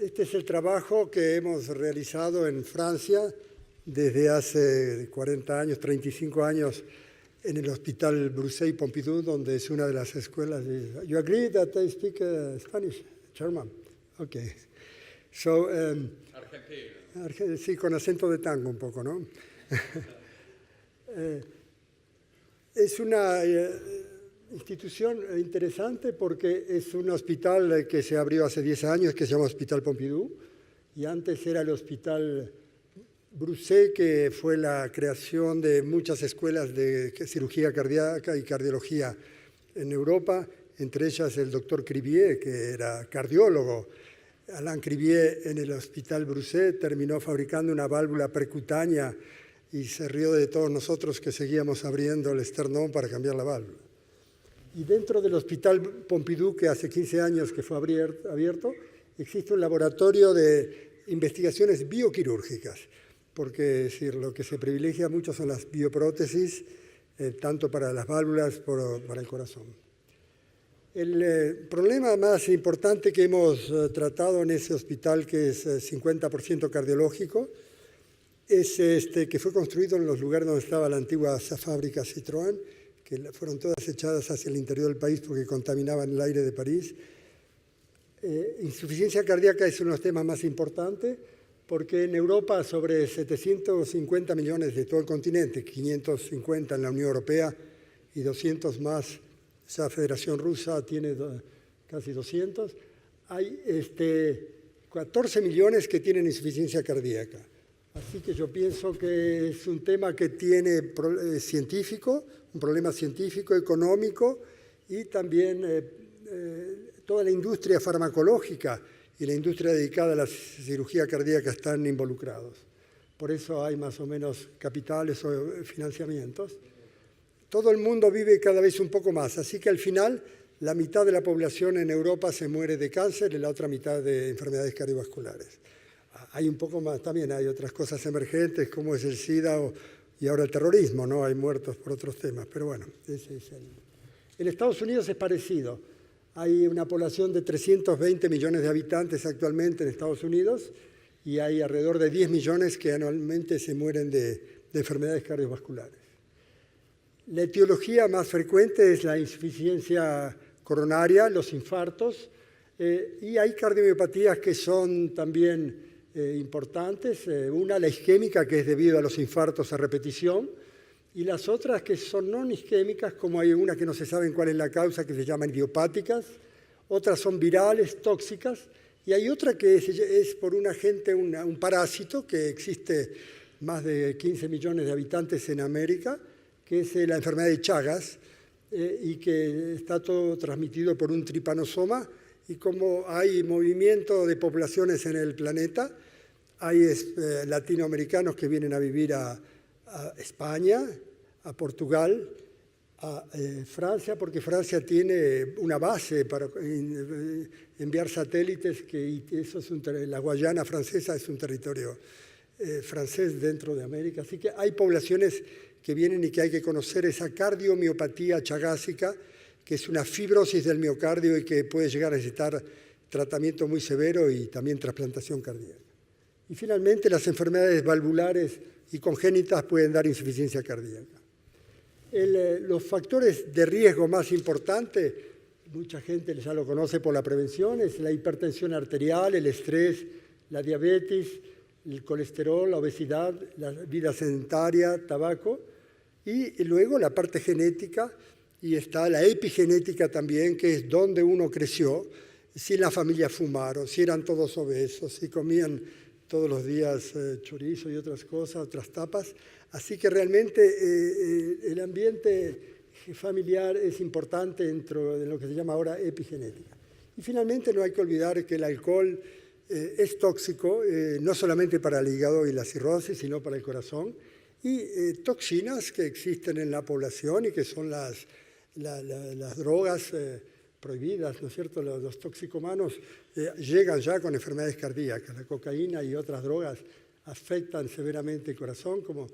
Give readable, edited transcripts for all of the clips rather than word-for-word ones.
Este es el trabajo que hemos realizado en Francia desde hace 40 años, 35 años, en el Hospital Broussais-Pompidou, donde es una de las escuelas. You agree that I speak Spanish? German? Okay. So, Argentina. Sí, con acento de tango un poco, ¿no? Es una institución interesante porque es un hospital que se abrió hace 10 años, que se llama Hospital Pompidou, y antes era el Hospital Broussais, que fue la creación de muchas escuelas de cirugía cardíaca y cardiología en Europa, entre ellas el doctor Cribier, que era cardiólogo. Alain Cribier, en el Hospital Broussais, terminó fabricando una válvula percutánea y se rió de todos nosotros que seguíamos abriendo el esternón para cambiar la válvula. Y dentro del Hospital Pompidou, que hace 15 años que fue abierto, existe un laboratorio de investigaciones bioquirúrgicas, porque es decir, lo que se privilegia mucho son las bioprótesis, tanto para las válvulas como para el corazón. El problema más importante que hemos tratado en ese hospital, que es 50% cardiológico, es que fue construido en los lugares donde estaba la antigua fábrica Citroën, que fueron todas echadas hacia el interior del país porque contaminaban el aire de París. Insuficiencia cardíaca es uno de los temas más importantes, porque en Europa sobre 750 millones de todo el continente, 550 en la Unión Europea y 200 más, esa Federación Rusa tiene casi 200, hay 14 millones que tienen insuficiencia cardíaca. Así que yo pienso que es un tema que tiene científico, un problema científico, económico, y también toda la industria farmacológica y la industria dedicada a la cirugía cardíaca están involucrados. Por eso hay más o menos capitales o financiamientos. Todo el mundo vive cada vez un poco más, así que al final la mitad de la población en Europa se muere de cáncer y la otra mitad de enfermedades cardiovasculares. Hay un poco más, también hay otras cosas emergentes como es el SIDA y ahora el terrorismo, ¿no? Hay muertos por otros temas, pero bueno, ese es En Estados Unidos es parecido. Hay una población de 320 millones de habitantes actualmente en Estados Unidos y hay alrededor de 10 millones que anualmente se mueren de enfermedades cardiovasculares. La etiología más frecuente es la insuficiencia coronaria, los infartos, y hay cardiomiopatías que son también importantes. Una, la isquémica, que es debido a los infartos a repetición, y las otras que son no isquémicas, como hay una que no se sabe cuál es la causa, que se llaman idiopáticas, otras son virales, tóxicas, y hay otra que es por un agente, un parásito, que existe más de 15 millones de habitantes en América, que es la enfermedad de Chagas, y que está todo transmitido por un tripanosoma, y como hay movimiento de poblaciones en el planeta, hay latinoamericanos que vienen a vivir a España, a Portugal, a Francia, porque Francia tiene una base para enviar satélites, la Guayana francesa es un territorio francés dentro de América. Así que hay poblaciones que vienen y que hay que conocer esa cardiomiopatía chagásica, que es una fibrosis del miocardio y que puede llegar a necesitar tratamiento muy severo y también trasplantación cardíaca. Y finalmente, las enfermedades valvulares y congénitas pueden dar insuficiencia cardíaca. Los factores de riesgo más importantes, mucha gente ya lo conoce por la prevención, es la hipertensión arterial, el estrés, la diabetes, el colesterol, la obesidad, la vida sedentaria, tabaco, y luego la parte genética, y está la epigenética también, que es donde uno creció, si en la familia fumaron, si eran todos obesos, si comían todos los días chorizo y otras cosas, otras tapas. Así que realmente el ambiente familiar es importante dentro de lo que se llama ahora epigenética. Y finalmente no hay que olvidar que el alcohol es tóxico, no solamente para el hígado y la cirrosis, sino para el corazón, y toxinas que existen en la población y que son las drogas prohibidas, ¿no es cierto? Los toxicomanos llegan ya con enfermedades cardíacas. La cocaína y otras drogas afectan severamente el corazón, como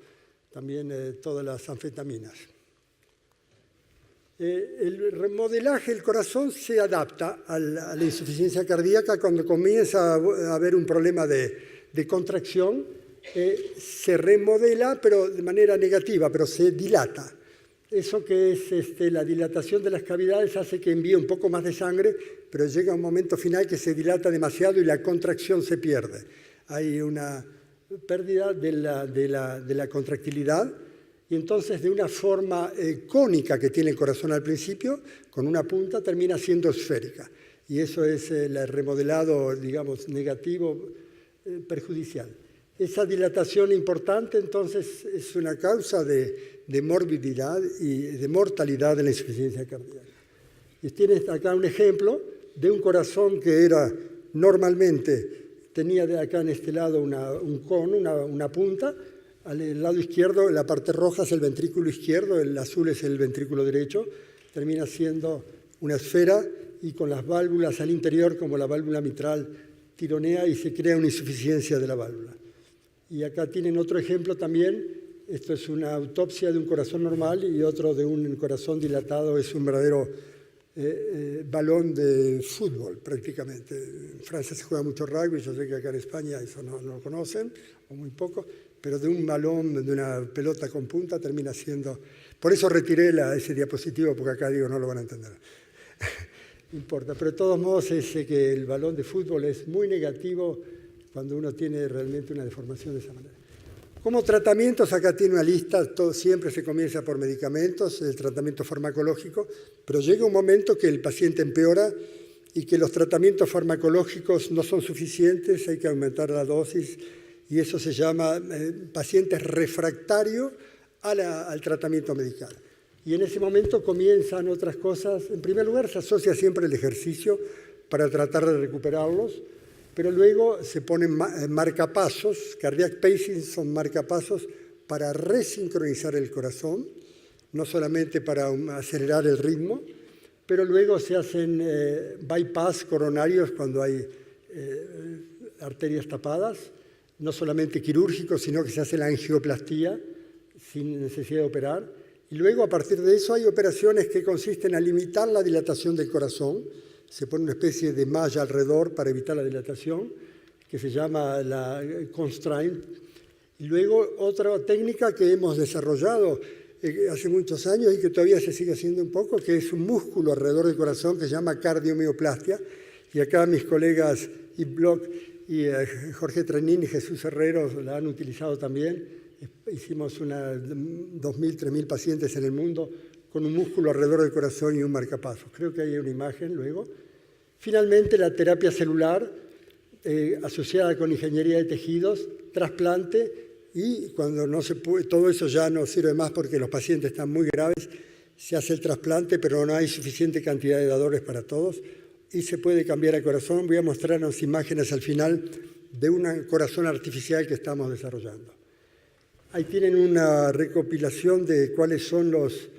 también todas las anfetaminas. El remodelaje del corazón se adapta a la insuficiencia cardíaca cuando comienza a haber un problema de contracción. Se remodela, pero de manera negativa, pero se dilata. Eso que es la dilatación de las cavidades hace que envíe un poco más de sangre, pero llega un momento final que se dilata demasiado y la contracción se pierde. Hay una pérdida de la contractilidad y entonces de una forma cónica que tiene el corazón al principio, con una punta, termina siendo esférica. Y eso es el remodelado, digamos, negativo, perjudicial. Esa dilatación importante, entonces, es una causa de morbilidad y de mortalidad de la insuficiencia cardíaca. Y tienes acá un ejemplo de un corazón que era normalmente, tenía de acá en este lado un cono, una punta. Al lado izquierdo, la parte roja es el ventrículo izquierdo, el azul es el ventrículo derecho. Termina siendo una esfera y con las válvulas al interior, como la válvula mitral, tironea y se crea una insuficiencia de la válvula. Y acá tienen otro ejemplo también. Esto es una autopsia de un corazón normal y otro de un corazón dilatado. Es un verdadero balón de fútbol, prácticamente. En Francia se juega mucho rugby, yo sé que acá en España eso no lo conocen, o muy poco, pero de un balón, de una pelota con punta, termina siendo... Por eso retiré ese diapositivo, porque acá digo no lo van a entender. No importa, pero de todos modos es que el balón de fútbol es muy negativo cuando uno tiene realmente una deformación de esa manera. Como tratamientos, acá tiene una lista, siempre se comienza por medicamentos, el tratamiento farmacológico, pero llega un momento que el paciente empeora y que los tratamientos farmacológicos no son suficientes, hay que aumentar la dosis, y eso se llama paciente refractario al tratamiento medical. Y en ese momento comienzan otras cosas. En primer lugar, se asocia siempre el ejercicio para tratar de recuperarlos, pero luego se ponen marcapasos, cardiac pacing son marcapasos para resincronizar el corazón, no solamente para acelerar el ritmo, pero luego se hacen bypass coronarios cuando hay arterias tapadas, no solamente quirúrgicos, sino que se hace la angioplastía sin necesidad de operar. Y luego, a partir de eso, hay operaciones que consisten en limitar la dilatación del corazón. Se pone una especie de malla alrededor para evitar la dilatación, que se llama la constraint. Y luego, otra técnica que hemos desarrollado hace muchos años y que todavía se sigue haciendo un poco, que es un músculo alrededor del corazón que se llama cardiomioplástia. Y acá mis colegas Yves Bloch y Jorge Trenín y Jesús Herrero la han utilizado también. Hicimos 2.000, 3.000 pacientes en el mundo con un músculo alrededor del corazón y un marcapasos. Creo que hay una imagen luego. Finalmente, la terapia celular asociada con ingeniería de tejidos, trasplante, y cuando no se puede, todo eso ya no sirve más porque los pacientes están muy graves, se hace el trasplante, pero no hay suficiente cantidad de dadores para todos y se puede cambiar el corazón. Voy a mostrar unas imágenes al final de un corazón artificial que estamos desarrollando. Ahí tienen una recopilación de cuáles son los...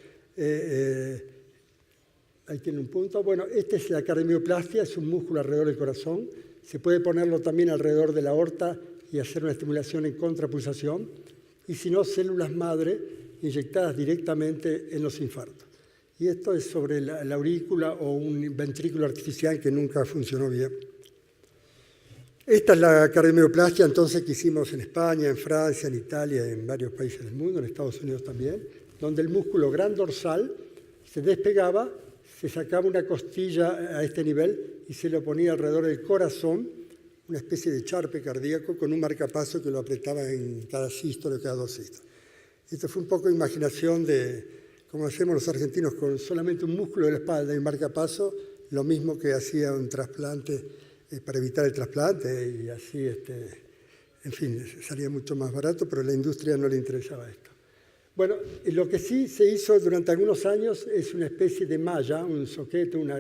ahí tienen un punto. Bueno, esta es la cardiomioplástia, es un músculo alrededor del corazón. Se puede ponerlo también alrededor de la aorta y hacer una estimulación en contrapulsación. Y si no, células madre inyectadas directamente en los infartos. Y esto es sobre la aurícula o un ventrículo artificial que nunca funcionó bien. Esta es la cardiomioplástia entonces que hicimos en España, en Francia, en Italia, en varios países del mundo, en Estados Unidos también, donde el músculo gran dorsal se despegaba, se sacaba una costilla a este nivel y se lo ponía alrededor del corazón, una especie de charpe cardíaco con un marcapaso que lo apretaba en cada sístole, cada dos sístoles. Esto fue un poco imaginación de, como hacemos los argentinos, con solamente un músculo de la espalda y un marcapaso, lo mismo que hacía un trasplante para evitar el trasplante y así, en fin, salía mucho más barato, pero a la industria no le interesaba esto. Bueno, lo que sí se hizo durante algunos años es una especie de malla, un soquete, una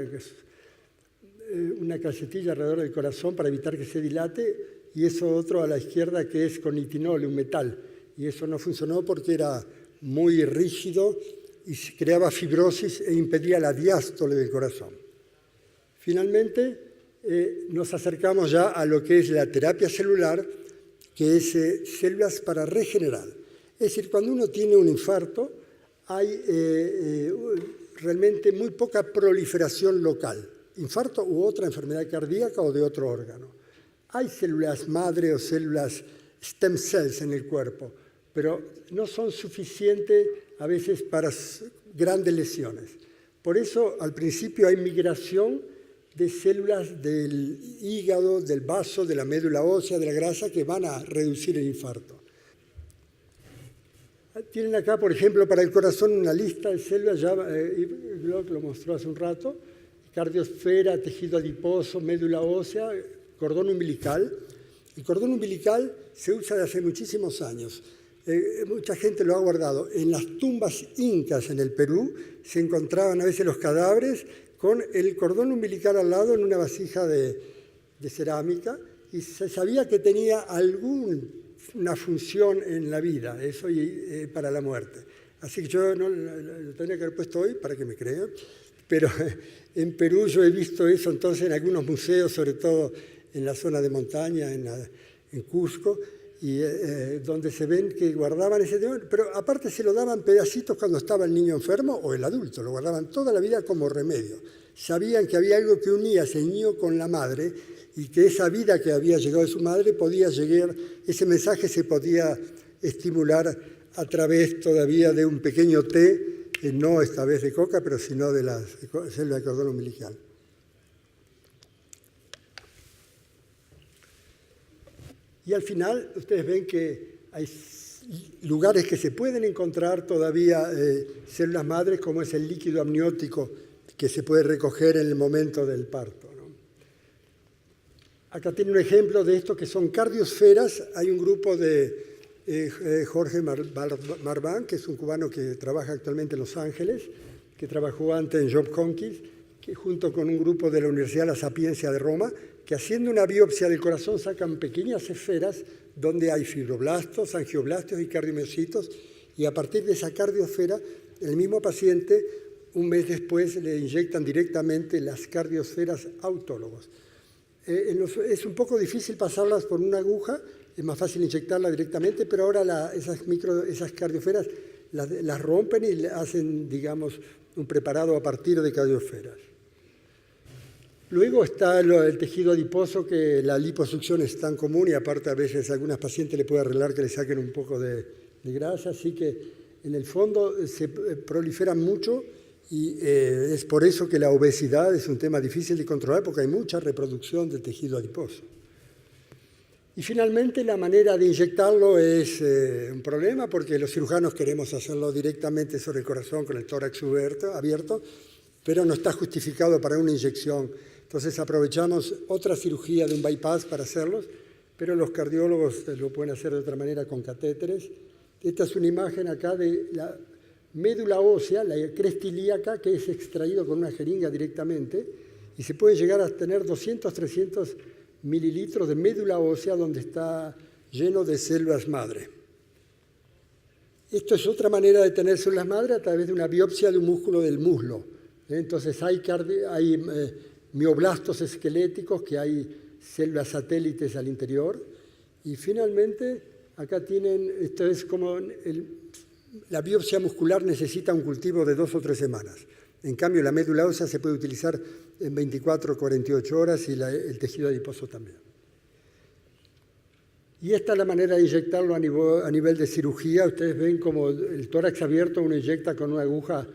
calcetilla alrededor del corazón para evitar que se dilate, y eso otro a la izquierda que es con nitinol, un metal, y eso no funcionó porque era muy rígido y creaba fibrosis e impedía la diástole del corazón. Finalmente, nos acercamos ya a lo que es la terapia celular, que es células para regenerar. Es decir, cuando uno tiene un infarto, hay realmente muy poca proliferación local, infarto u otra enfermedad cardíaca o de otro órgano. Hay células madre o células stem cells en el cuerpo, pero no son suficientes a veces para grandes lesiones. Por eso, al principio hay migración de células del hígado, del vaso, de la médula ósea, de la grasa, que van a reducir el infarto. Tienen acá, por ejemplo, para el corazón una lista de células, ya Bloch lo mostró hace un rato: cardiosfera, tejido adiposo, médula ósea, cordón umbilical. El cordón umbilical se usa desde hace muchísimos años. Mucha gente lo ha guardado. En las tumbas incas en el Perú se encontraban a veces los cadáveres con el cordón umbilical al lado en una vasija de cerámica, y se sabía que tenía alguna función en la vida, eso y para la muerte. Así que yo no lo tenía que haber puesto hoy para que me crean, pero en Perú yo he visto eso entonces en algunos museos, sobre todo en la zona de montaña, en Cusco, y donde se ven que guardaban ese tema, pero aparte se lo daban pedacitos cuando estaba el niño enfermo o el adulto, lo guardaban toda la vida como remedio. Sabían que había algo que unía a ese niño con la madre y que esa vida que había llegado de su madre podía llegar, ese mensaje se podía estimular a través todavía de un pequeño té, no esta vez de coca, pero sino de las células de cordón umbilical. Y al final ustedes ven que hay lugares que se pueden encontrar todavía células madres, como es el líquido amniótico que se puede recoger en el momento del parto, ¿no? Acá tiene un ejemplo de esto que son cardiosferas. Hay un grupo de Jorge Marván, que es un cubano que trabaja actualmente en Los Ángeles, que trabajó antes en Johns Hopkins, que junto con un grupo de la Universidad La Sapienza de Roma, que haciendo una biopsia del corazón sacan pequeñas esferas donde hay fibroblastos, angioblastos y cardiomiocitos, y a partir de esa cardiosfera, el mismo paciente, un mes después, le inyectan directamente las cardiosferas autólogos. Es un poco difícil pasarlas por una aguja, es más fácil inyectarlas directamente, pero ahora esas cardiosferas las rompen y hacen, digamos, un preparado a partir de cardiosferas. Luego está el tejido adiposo, que la liposucción es tan común y aparte a veces a algunas pacientes le puede arreglar que le saquen un poco de grasa, así que en el fondo se proliferan mucho y es por eso que la obesidad es un tema difícil de controlar, porque hay mucha reproducción del tejido adiposo. Y finalmente la manera de inyectarlo es un problema, porque los cirujanos queremos hacerlo directamente sobre el corazón con el tórax abierto, pero no está justificado para una inyección. Entonces aprovechamos otra cirugía de un bypass para hacerlos, pero los cardiólogos lo pueden hacer de otra manera con catéteres. Esta es una imagen acá de la médula ósea, la cresta ilíaca, que es extraído con una jeringa directamente, y se puede llegar a tener 200, 300 mililitros de médula ósea donde está lleno de células madre. Esto es otra manera de tener células madre a través de una biopsia de un músculo del muslo. Entonces hay mioblastos esqueléticos, que hay células satélites al interior, y finalmente acá tienen, esto es como la biopsia muscular necesita un cultivo de 2 o 3 semanas. En cambio, la médula ósea se puede utilizar en 24 o 48 horas y el tejido adiposo también. Y esta es la manera de inyectarlo a nivel de cirugía. Ustedes ven como el tórax abierto uno inyecta con una aguja.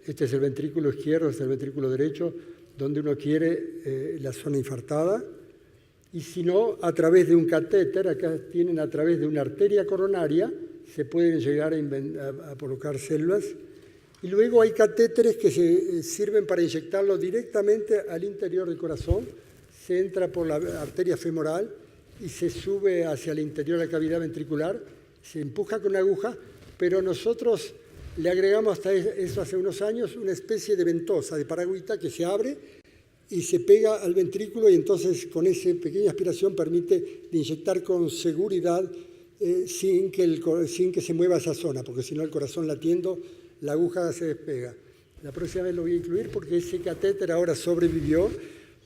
Este es el ventrículo izquierdo, este es el ventrículo derecho, donde uno quiere la zona infartada. Y si no, a través de un catéter, acá tienen a través de una arteria coronaria, se pueden llegar a colocar células. Y luego hay catéteres que se sirven para inyectarlo directamente al interior del corazón. Se entra por la arteria femoral y se sube hacia el interior de la cavidad ventricular, se empuja con una aguja, pero nosotros le agregamos hasta eso hace unos años una especie de ventosa, de paragüita, que se abre y se pega al ventrículo, y entonces con esa pequeña aspiración permite inyectar con seguridad sin que se mueva esa zona, porque si no el corazón latiendo, la aguja se despega. La próxima vez lo voy a incluir porque ese catéter ahora sobrevivió.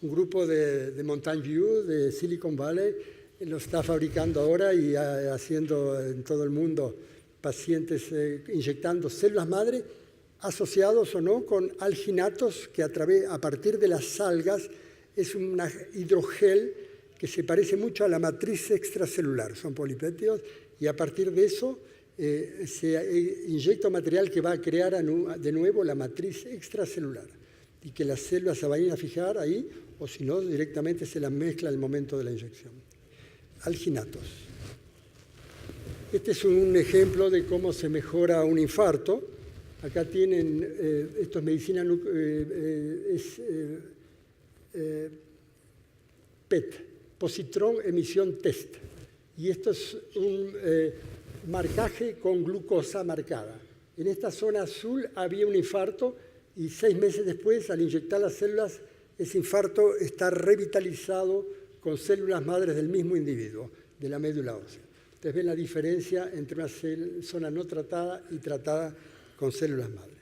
Un grupo de Mountain View, de Silicon Valley, lo está fabricando ahora y haciendo en todo el mundo pacientes inyectando células madre asociados o no con alginatos que a partir de las algas es un hidrogel que se parece mucho a la matriz extracelular. Son polipéptidos y a partir de eso se inyecta un material que va a crear de nuevo la matriz extracelular y que las células se vayan a fijar ahí o si no directamente se las mezcla al momento de la inyección. Alginatos. Este es un ejemplo de cómo se mejora un infarto. Acá tienen, esto es medicina, PET, Positron Emission Test. Y esto es un marcaje con glucosa marcada. En esta zona azul había un infarto y 6 meses después, al inyectar las células, ese infarto está revitalizado con células madres del mismo individuo, de la médula ósea. Ustedes ven la diferencia entre una zona no tratada y tratada con células madre.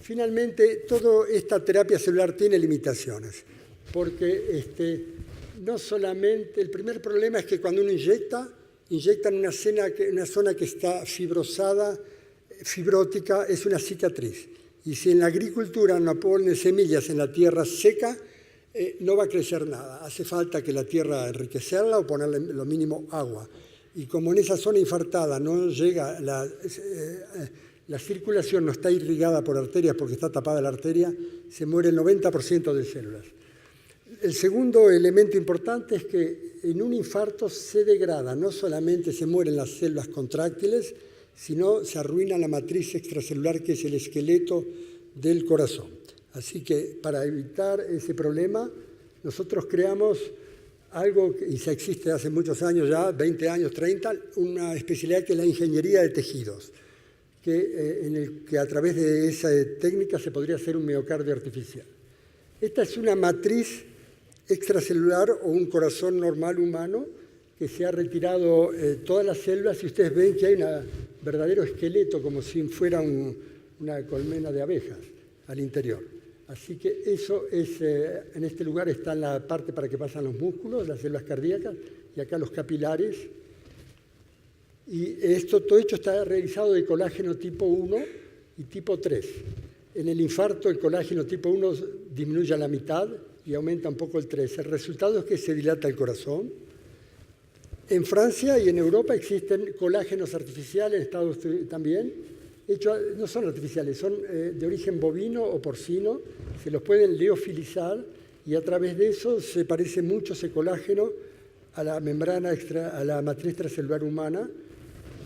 Finalmente, toda esta terapia celular tiene limitaciones, porque no solamente, el primer problema es que cuando uno inyectan una zona que está fibrosada, fibrótica, es una cicatriz. Y si en la agricultura no ponen semillas en la tierra seca, no va a crecer nada. Hace falta que la tierra enriquecerla o ponerle lo mínimo agua. Y como en esa zona infartada no llega la circulación no está irrigada por arterias porque está tapada la arteria, se muere el 90% de células. El segundo elemento importante es que en un infarto se degrada, no solamente se mueren las células contráctiles, sino se arruina la matriz extracelular que es el esqueleto del corazón. Así que para evitar ese problema, nosotros creamos algo, y se existe hace muchos años ya, 20 años, 30, una especialidad que es la ingeniería de tejidos, en el que a través de esa técnica se podría hacer un miocardio artificial. Esta es una matriz extracelular o un corazón normal humano que se ha retirado todas las células y ustedes ven que hay un verdadero esqueleto como si fuera una colmena de abejas al interior. Así que eso es, en este lugar está la parte para que pasan los músculos, las células cardíacas y acá los capilares. Y todo esto está realizado de colágeno tipo 1 y tipo 3. En el infarto el colágeno tipo 1 disminuye a la mitad y aumenta un poco el 3. El resultado es que se dilata el corazón. En Francia y en Europa existen colágenos artificiales, en Estados Unidos también. No son artificiales, son de origen bovino o porcino. Se los pueden leofilizar y a través de eso se parece mucho ese colágeno a la membrana a la matriz extracelular humana.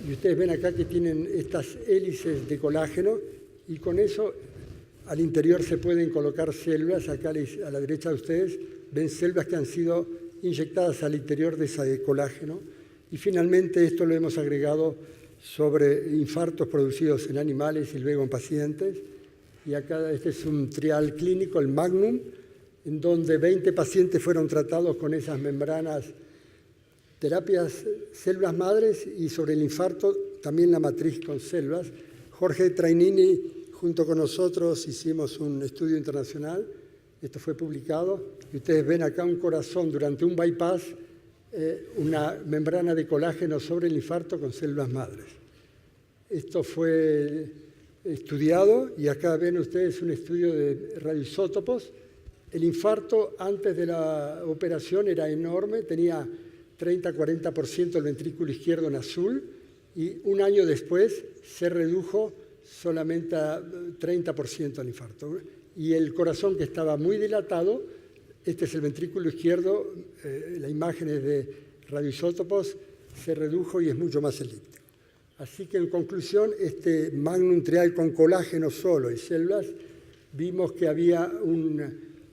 Y ustedes ven acá que tienen estas hélices de colágeno y con eso al interior se pueden colocar células. Acá a la derecha de ustedes ven células que han sido inyectadas al interior de ese colágeno. Y finalmente esto lo hemos agregado sobre infartos producidos en animales y luego en pacientes. Y acá este es un trial clínico, el Magnum, en donde 20 pacientes fueron tratados con esas membranas, terapias, células madres y sobre el infarto también la matriz con células. Jorge Trainini, junto con nosotros, hicimos un estudio internacional. Esto fue publicado. Y ustedes ven acá un corazón durante un bypass, una membrana de colágeno sobre el infarto con células madres. Esto fue estudiado y acá ven ustedes un estudio de radioisótopos. El infarto antes de la operación era enorme, tenía 30-40% del ventrículo izquierdo en azul y un año después se redujo solamente a 30% el infarto. Y el corazón que estaba muy dilatado, este es el ventrículo izquierdo, la imagen es de radioisótopos, se redujo y es mucho más elíptico. Así que en conclusión, este Magnum trial con colágeno solo y células, vimos que había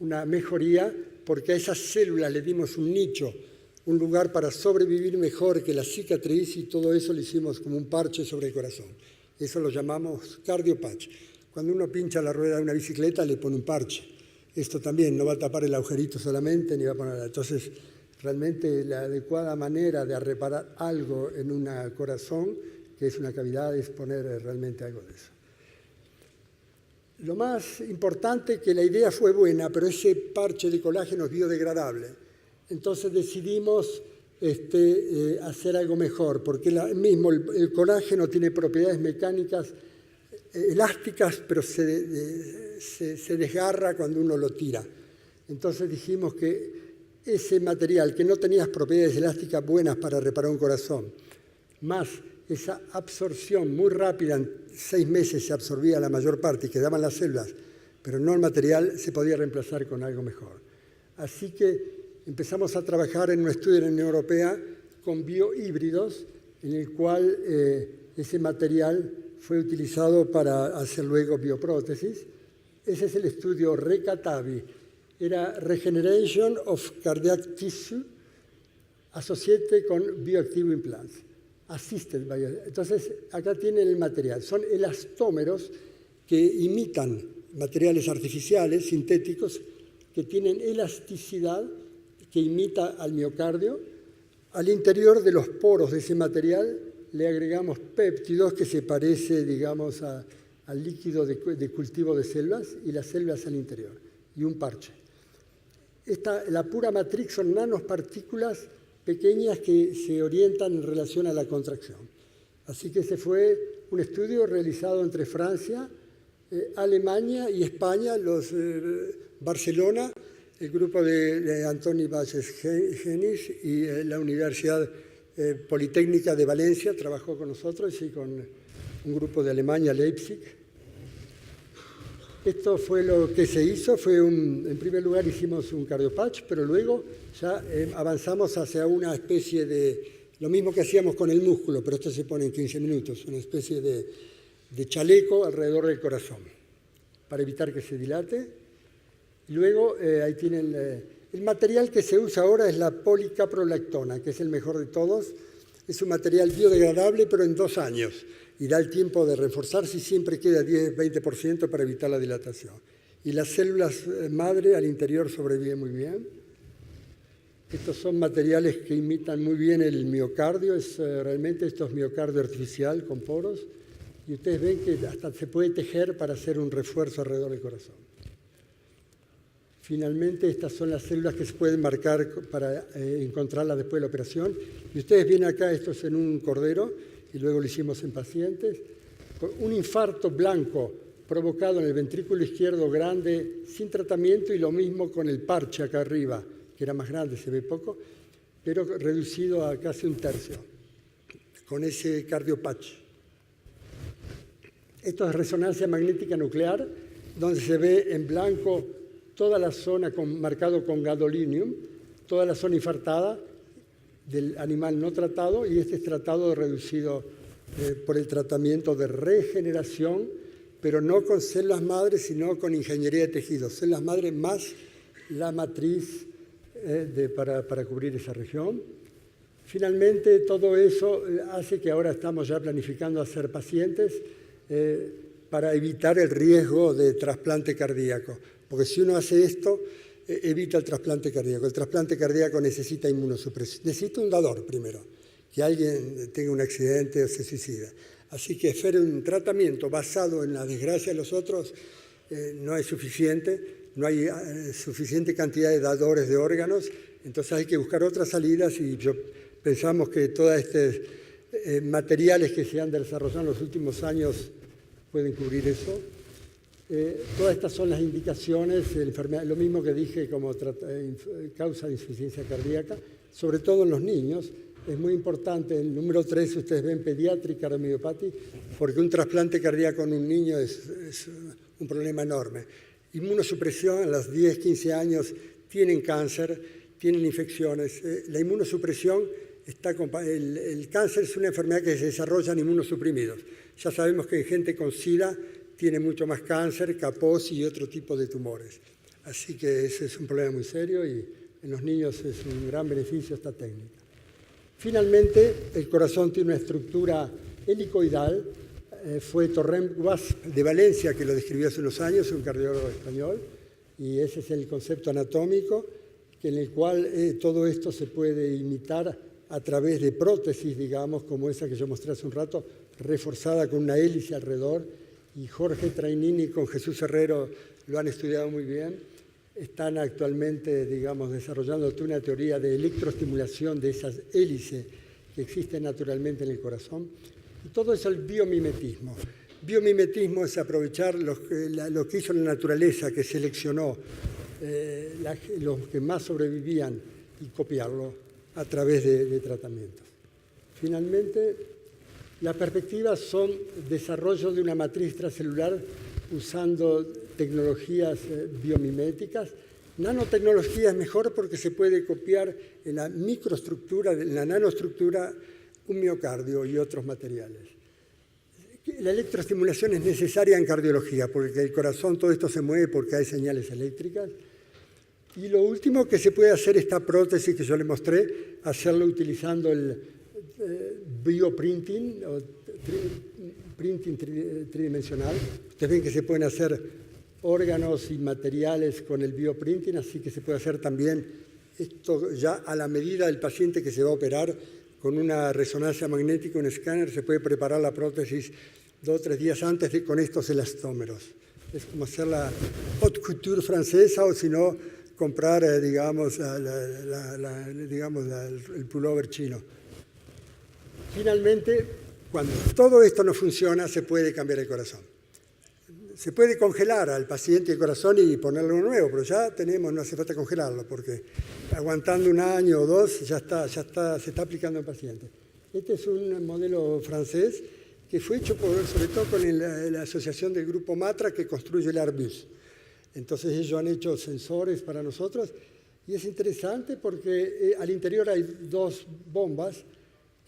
una mejoría porque a esas células le dimos un nicho, un lugar para sobrevivir mejor que la cicatriz y todo eso lo hicimos como un parche sobre el corazón. Eso lo llamamos cardiopatch. Cuando uno pincha la rueda de una bicicleta le pone un parche. Esto también no va a tapar el agujerito solamente ni va a poner. Entonces, realmente la adecuada manera de reparar algo en un corazón, que es una cavidad, es poner realmente algo de eso. Lo más importante es que la idea fue buena, pero ese parche de colágeno es biodegradable. Entonces decidimos hacer algo mejor, porque el colágeno tiene propiedades mecánicas elásticas, pero se desgarra cuando uno lo tira. Entonces dijimos que ese material que no tenía propiedades elásticas buenas para reparar un corazón, más esa absorción muy rápida, en 6 meses se absorbía la mayor parte y quedaban las células, pero no el material, se podía reemplazar con algo mejor. Así que empezamos a trabajar en un estudio en la Unión Europea con biohíbridos, en el cual ese material fue utilizado para hacer luego bioprótesis. Ese es el estudio RECATAVI, era Regeneration of Cardiac Tissue Associated con Bioactive Implants. Assisted by... Entonces, acá tienen el material. Son elastómeros que imitan materiales artificiales, sintéticos, que tienen elasticidad que imita al miocardio. Al interior de los poros de ese material le agregamos péptidos que se parece, digamos, al líquido de cultivo de células y las células al interior, y un parche. La pura matriz son nanopartículas pequeñas que se orientan en relación a la contracción. Así que ese fue un estudio realizado entre Francia, Alemania y España, Barcelona, el grupo de Antoni Bages-Genis y la Universidad Politécnica de Valencia trabajó con nosotros y con un grupo de Alemania, Leipzig. Esto fue lo que se hizo, en primer lugar hicimos un cardiopatch, pero luego ya avanzamos hacia una especie de, lo mismo que hacíamos con el músculo, pero esto se pone en 15 minutos, una especie de chaleco alrededor del corazón, para evitar que se dilate. Y luego ahí tienen, el material que se usa ahora es la policaprolactona, que es el mejor de todos. Es un material biodegradable, pero en 2 años. Y da el tiempo de reforzarse y siempre queda 10-20% para evitar la dilatación. Y las células madre al interior sobreviven muy bien. Estos son materiales que imitan muy bien el miocardio. Realmente esto es miocardio artificial con poros. Y ustedes ven que hasta se puede tejer para hacer un refuerzo alrededor del corazón. Finalmente, estas son las células que se pueden marcar para encontrarlas después de la operación. Y ustedes ven acá, esto es en un cordero, y luego lo hicimos en pacientes, con un infarto blanco provocado en el ventrículo izquierdo grande, sin tratamiento, y lo mismo con el parche acá arriba, que era más grande, se ve poco, pero reducido a casi 1/3, con ese cardiopatch. Esto es resonancia magnética nuclear, donde se ve en blanco toda la zona marcado con gadolinium, toda la zona infartada del animal no tratado, y este es tratado reducido por el tratamiento de regeneración, pero no con células madres, sino con ingeniería de tejidos. Células madres más la matriz para cubrir esa región. Finalmente, todo eso hace que ahora estamos ya planificando hacer pacientes para evitar el riesgo de trasplante cardíaco. Porque si uno hace esto, evita el trasplante cardíaco. El trasplante cardíaco necesita inmunosupresión. Necesita un dador primero, que alguien tenga un accidente o se suicida. Así que hacer un tratamiento basado en la desgracia de los otros no es suficiente, no hay suficiente cantidad de dadores de órganos, entonces hay que buscar otras salidas y pensamos que todos estos materiales que se han desarrollado en los últimos años pueden cubrir eso. Todas estas son las indicaciones de la enfermedad, lo mismo que dije como causa de insuficiencia cardíaca, sobre todo en los niños. Es muy importante, el número 3, ustedes ven pediatric cardiomyopathy, porque un trasplante cardíaco en un niño es un problema enorme. Inmunosupresión, a los 10, 15 años tienen cáncer, tienen infecciones. La inmunosupresión, el cáncer es una enfermedad que se desarrolla en inmunosuprimidos. Ya sabemos que en gente con SIDA tiene mucho más cáncer, Kaposi y otro tipo de tumores. Así que ese es un problema muy serio y en los niños es un gran beneficio esta técnica. Finalmente, el corazón tiene una estructura helicoidal. Fue Torrent Guasp de Valencia que lo describió hace unos años, un cardiólogo español, y ese es el concepto anatómico en el cual todo esto se puede imitar a través de prótesis, digamos, como esa que yo mostré hace un rato, reforzada con una hélice alrededor, y Jorge Trainini con Jesús Herrero lo han estudiado muy bien. Están actualmente, digamos, desarrollando toda una teoría de electroestimulación de esas hélices que existen naturalmente en el corazón. Y todo eso es el biomimetismo. Biomimetismo es aprovechar lo que hizo la naturaleza, que seleccionó los que más sobrevivían y copiarlo a través de tratamientos. Finalmente, las perspectivas son desarrollo de una matriz extracelular usando tecnologías biomiméticas. Nanotecnología es mejor porque se puede copiar en la microestructura, en la nanoestructura, un miocardio y otros materiales. La electroestimulación es necesaria en cardiología porque el corazón, todo esto se mueve porque hay señales eléctricas. Y lo último que se puede hacer, esta prótesis que yo le mostré, hacerlo utilizando el bioprinting o printing tridimensional. Ustedes ven que se pueden hacer órganos y materiales con el bioprinting, así que se puede hacer también esto ya a la medida del paciente que se va a operar con una resonancia magnética, un escáner, se puede preparar la prótesis 2 o 3 días antes con estos elastómeros. Es como hacer la haute couture francesa o si no, comprar, digamos, el pullover chino. Finalmente, cuando todo esto no funciona, se puede cambiar el corazón. Se puede congelar al paciente el corazón y ponerle uno nuevo, pero ya tenemos, no hace falta congelarlo, porque aguantando 1 año o 2 se está aplicando al paciente. Este es un modelo francés que fue hecho sobre todo con la asociación del grupo Matra que construye el Airbus. Entonces ellos han hecho sensores para nosotros y es interesante porque al interior hay 2 bombas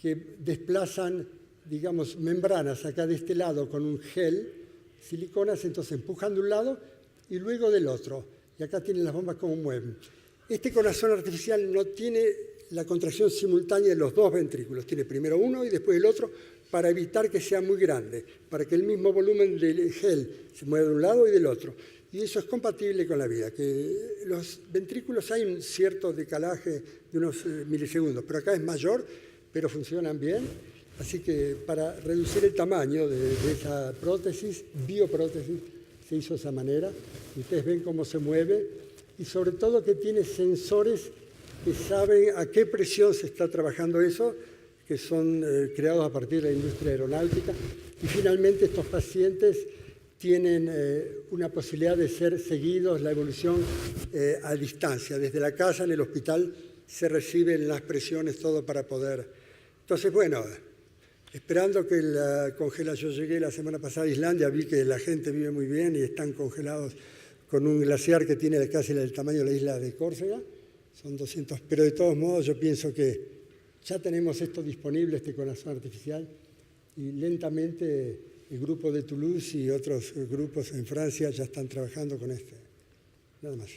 que desplazan, digamos, membranas acá de este lado con un gel, siliconas, entonces empujan de un lado y luego del otro. Y acá tienen las bombas como mueven. Este corazón artificial no tiene la contracción simultánea de los 2 ventrículos. Tiene primero uno y después el otro para evitar que sea muy grande, para que el mismo volumen del gel se mueva de un lado y del otro. Y eso es compatible con la vida, que los ventrículos hay un cierto decalaje de unos milisegundos, pero acá es mayor, pero funcionan bien. Así que para reducir el tamaño de esa prótesis, bioprótesis, se hizo de esa manera. Ustedes ven cómo se mueve y sobre todo que tiene sensores que saben a qué presión se está trabajando eso, que son creados a partir de la industria aeronáutica. Y finalmente estos pacientes tienen una posibilidad de ser seguidos, la evolución a distancia. Desde la casa, en el hospital, se reciben las presiones, todo para poder. Entonces, bueno, esperando que la congelación, yo llegué la semana pasada a Islandia, vi que la gente vive muy bien y están congelados con un glaciar que tiene casi el tamaño de la isla de Córcega, son 200, pero de todos modos yo pienso que ya tenemos esto disponible, este corazón artificial, y lentamente el grupo de Toulouse y otros grupos en Francia ya están trabajando con este. Nada más.